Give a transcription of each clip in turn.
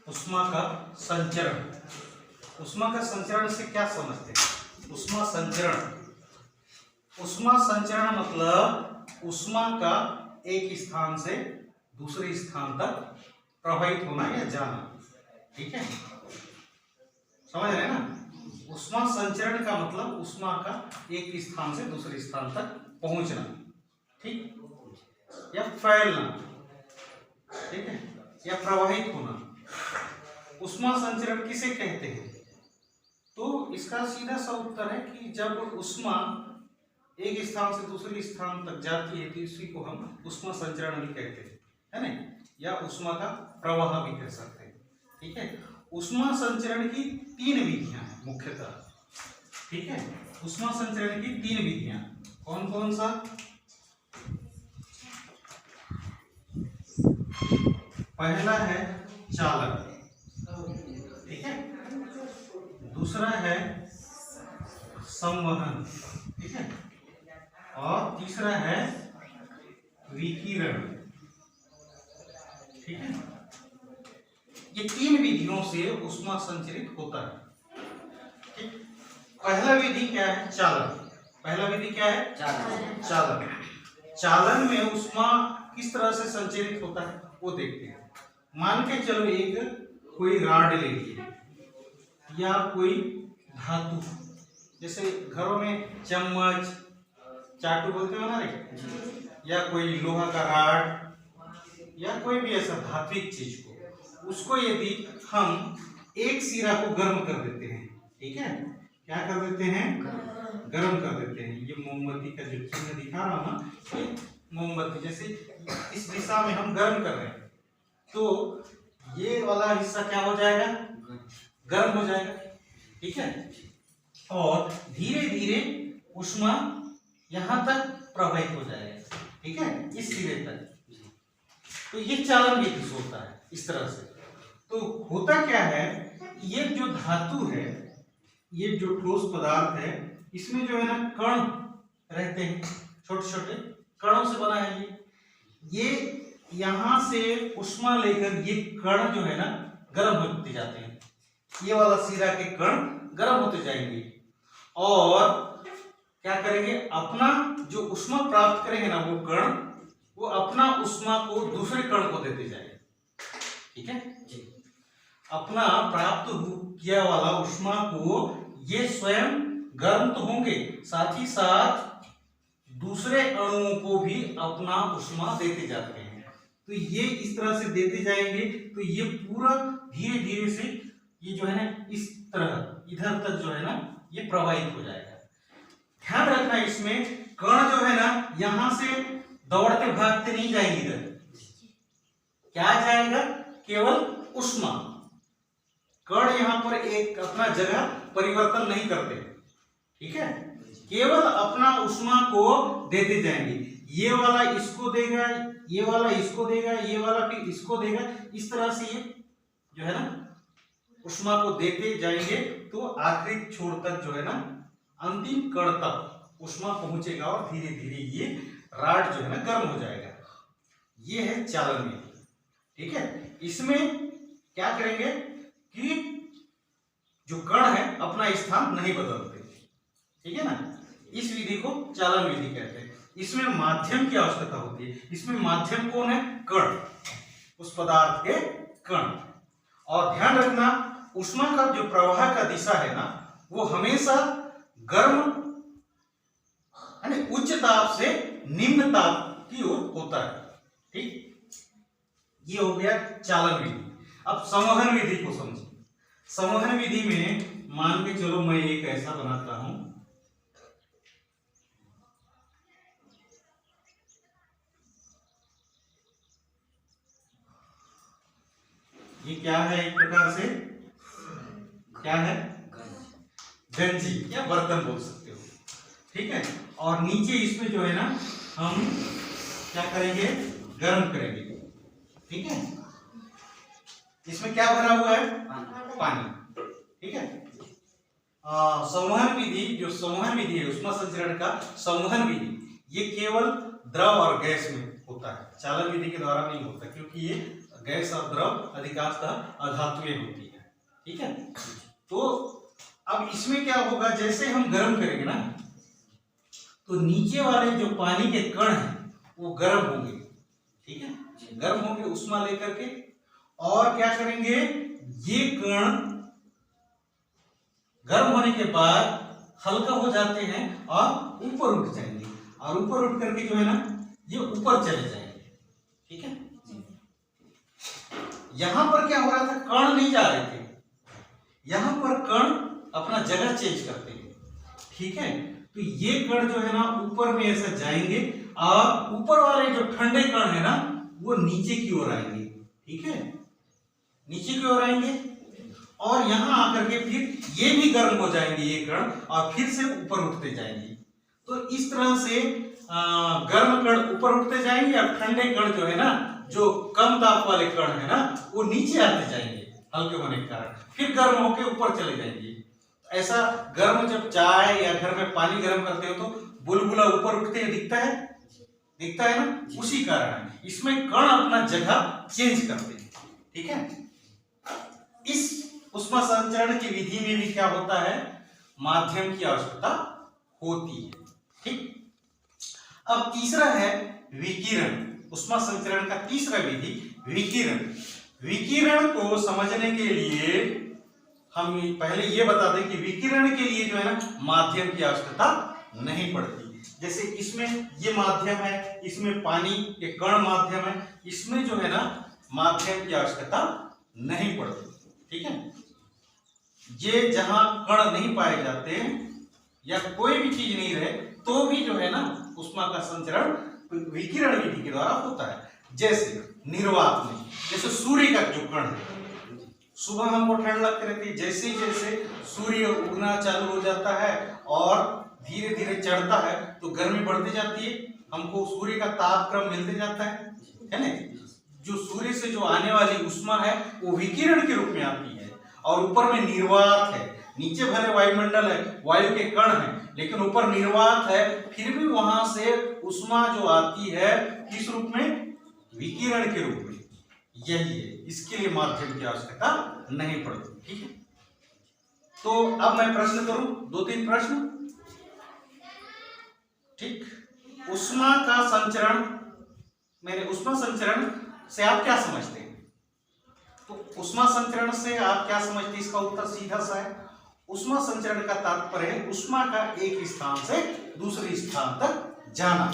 उष्मा का संचरण। उष्मा का संचरण से क्या समझते हैं? उष्मा संचरण, उष्मा संचरण मतलब उष्मा का एक स्थान से दूसरे स्थान तक प्रवाहित होना या जाना। ठीक है, समझ रहे हैं ना? उष्मा संचरण का मतलब उष्मा का एक स्थान से दूसरे स्थान तक पहुंचना, ठीक, या फैलना, ठीक है, या प्रवाहित होना। उष्मा संचरण किसे कहते हैं? तो इसका सीधा सा उत्तर है कि जब उष्मा एक स्थान से दूसरे स्थान तक जाती है तो इसी को हम उष्मा संचरण भी कहते हैं, है ना, या उष्मा का प्रवाह भी कह सकते हैं। ठीक है, उष्मा संचरण की 3 विधियां हैं मुख्यतः। ठीक है, उष्मा संचरण की 3 विधियां कौन कौन सा? पहला है चालन, ठीक है, दूसरा है संवहन, ठीक है, और तीसरा है विकिरण। ठीक है, ये 3 विधियों से उष्मा संचरित होता है। ठीक, पहला विधि क्या है? चालन। पहला विधि क्या है? चालन। चालन में उष्मा किस तरह से संचरित होता है वो देखते हैं। मान के चलो एक कोई रॉड ले लीजिए या कोई धातु, जैसे घरों में चम्मच चाटू बोलते हो ना रे, या कोई लोहा का रॉड या कोई भी ऐसा धात्विक चीज को, उसको यदि हम एक सिरा को गर्म कर देते हैं, ठीक है, क्या कर देते हैं? गर्म कर देते हैं। ये मोमबत्ती का जो चिन्ह दिखा रहा हूं ना, ये मोमबत्ती जैसे इस दिशा में हम गर्म कर रहे हैं तो ये वाला हिस्सा क्या हो जाएगा? गर्म हो जाएगा। ठीक है, और धीरे धीरे उष्मा यहां तक प्रवाहित हो जाएगा, ठीक है, इस सिरे तक। तो ये चालन विधि से होता है इस तरह से। तो होता क्या है, ये जो धातु है, ये जो ठोस पदार्थ है, इसमें जो है ना कण रहते हैं, छोटे छोटे कणों से बना है ये यहां से उष्मा लेकर ये कण जो है ना गर्म होते जाते हैं। ये वाला सिरा के कण गर्म होते जाएंगे और क्या करेंगे? अपना जो उष्मा प्राप्त करेंगे ना वो कण, वो अपना उष्मा को दूसरे कण को देते जाएंगे। ठीक है जी, अपना प्राप्त किया वाला उष्मा को ये स्वयं गर्म तो होंगे, साथ ही साथ दूसरे अणुओं को भी अपना उष्मा देते जाते हैं। तो ये इस तरह से देते जाएंगे तो ये पूरा धीरे धीरे से ये जो है ना इस तरह इधर तक जो है ना ये प्रवाहित हो जाएगा। ध्यान रखना, इसमें कण जो है ना यहां से दौड़ते भागते नहीं जाएंगे, इधर क्या जाएगा? केवल उष्मा। कण यहां पर एक अपना जगह परिवर्तन नहीं करते, ठीक है, केवल अपना उष्मा को देते जाएंगे। ये वाला इसको देगा, ये वाला इसको देगा, ये वाला फिर इसको देगा, इस तरह से ये जो है ना उष्मा को देते जाएंगे तो आखिरी छोर तक जो है ना अंतिम कण तक उष्मा पहुंचेगा और धीरे धीरे ये रॉड जो है ना गर्म हो जाएगा। ये है चालन विधि। ठीक है, इसमें क्या करेंगे कि जो कण है अपना स्थान नहीं बदलते, ठीक है ना, इस विधि को चालन विधि कहते हैं। इसमें माध्यम की आवश्यकता होती है। इसमें माध्यम कौन है? कण, उस पदार्थ के कण। और ध्यान रखना, उष्मा का जो प्रवाह का दिशा है ना वो हमेशा गर्म यानी उच्च ताप से निम्न ताप की ओर होता है। ठीक, ये हो गया चालन विधि। अब संवहन विधि को समझिए। संवहन विधि में मान के चलो मैं एक ऐसा बनाता हूं, ये क्या है? एक प्रकार से क्या है? गंजी या बर्तन बोल सकते हो, ठीक है। और नीचे इसमें जो है ना हम क्या करेंगे? गर्म करेंगे, ठीक है। इसमें क्या भरा हुआ है? पानी, ठीक है। संवहन विधि, जो संवहन विधि है उष्मा संचरण का संवहन विधि, ये केवल द्रव और गैस में होता है, चालन विधि के द्वारा नहीं होता, क्योंकि ये गैस और द्रव अधिकांशतः अधातुएं होती है। ठीक है, तो अब इसमें क्या होगा, जैसे हम गर्म करेंगे ना तो नीचे वाले जो पानी के कण हैं वो गर्म होंगे। ठीक है, गर्म होंगे उष्मा लेकर के, और क्या करेंगे, ये कण गर्म होने के बाद हल्का हो जाते हैं और ऊपर उठ जाएंगे, और ऊपर उठ करके जो है ना ये ऊपर चले जाएंगे। ठीक है, यहां पर क्या हो रहा था, कण नहीं जा रहे थे, यहां पर कण अपना जगह चेंज करते हैं। ठीक है, तो ये कण जो है ना ऊपर में ऐसा जाएंगे, और ऊपर वाले जो ठंडे कण है ना वो नीचे की ओर आएंगे। ठीक है, नीचे की ओर आएंगे, और यहां आकर के फिर ये भी गर्म हो जाएंगे ये कण, और फिर से ऊपर उठते जाएंगे। तो इस तरह से गर्म कण ऊपर उठते जाएंगे, और ठंडे कण जो है ना, जो कम ताप वाले कण है ना, वो नीचे आते जाएंगे हल्के होने के कारण, फिर गर्म होके ऊपर चले जाएंगे। ऐसा गर्म जब चाय या घर में पानी गर्म करते हो तो बुलबुला ऊपर उठते हैं, दिखता है ना, उसी कारण है। इसमें कण अपना जगह चेंज करते हैं। ठीक है, इस उष्मा संचरण की विधि में भी क्या होता है, माध्यम की आवश्यकता होती है। ठीक, अब तीसरा है विकिरण। उष्मा संचरण का तीसरा विधि विकिरण। विकिरण को समझने के लिए हम पहले ये बता दें कि विकिरण के लिए जो है ना माध्यम की आवश्यकता नहीं पड़ती। जैसे इसमें ये माध्यम है, इसमें पानी के कण माध्यम है, इसमें जो है ना माध्यम की आवश्यकता नहीं पड़ती। ठीक है, ये जहां कण नहीं पाए जाते या कोई भी चीज नहीं रहे तो भी जो है ना उष्मा का संचरण विकिरण विधि के द्वारा होता है। जैसे निर्वात में, जैसे सूर्य का जो कण है, सुबह हमको ठंड लगती रहती है, जैसे जैसे सूर्य उगना चालू हो जाता है और धीरे धीरे चढ़ता है तो गर्मी बढ़ती जाती है, हमको सूर्य का तापक्रम मिलते जाता है ना। जो सूर्य से जो आने वाली उष्मा है वो विकिरण के रूप में आती है, और ऊपर में निर्वात है। नीचे भले वायुमंडल है, वायु के कण है, लेकिन ऊपर निर्वात है, फिर भी वहां से उष्मा जो आती है किस रूप में, विकिरण के रूप में। यही है, इसके लिए माध्यम की आवश्यकता नहीं पड़ती। ठीक है, तो अब मैं प्रश्न करूं, 2-3 प्रश्न। ठीक, उष्मा का संचरण, मैंने उष्मा संचरण से आप क्या समझते हैं? तो उष्मा संचरण से आप क्या समझते हैं, इसका उत्तर सीधा सा है। उष्मा संचरण का तात्पर्य है उष्मा का एक स्थान से दूसरे स्थान तक जाना।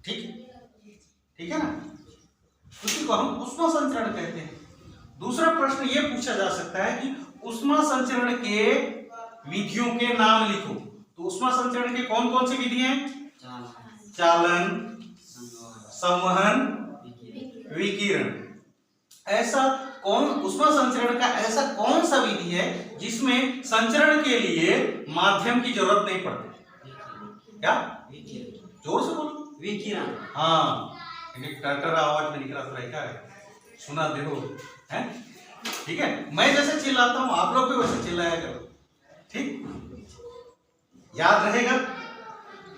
ठीक है ना, उसी को हम उष्मा संचरण कहते हैं। दूसरा प्रश्न यह पूछा जा सकता है कि उष्मा संचरण के विधियों के नाम लिखो। तो उष्मा संचरण के कौन कौन सी विधि हैं? चालन, संवहन, विकिरण। ऐसा कौन, उष्मा संचरण का ऐसा कौन सा विधि है जिसमें संचरण के लिए माध्यम की जरूरत नहीं पड़ती? क्या? जोर से बोलो। विकिरण। हाँ, ट्रैक्टर आवाज में निकला था, क्या है, सुना देखो है। ठीक है, मैं जैसे चिल्लाता हूं आप लोग भी वैसे चिल्लाया करो। ठीक, याद रहेगा।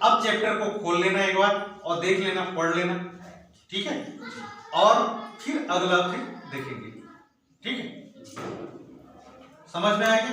अब चैप्टर को खोल लेना एक बार और देख लेना, पढ़ लेना। ठीक है, और फिर अगला फिर देखेंगे। ठीक है, समझ में आएगा?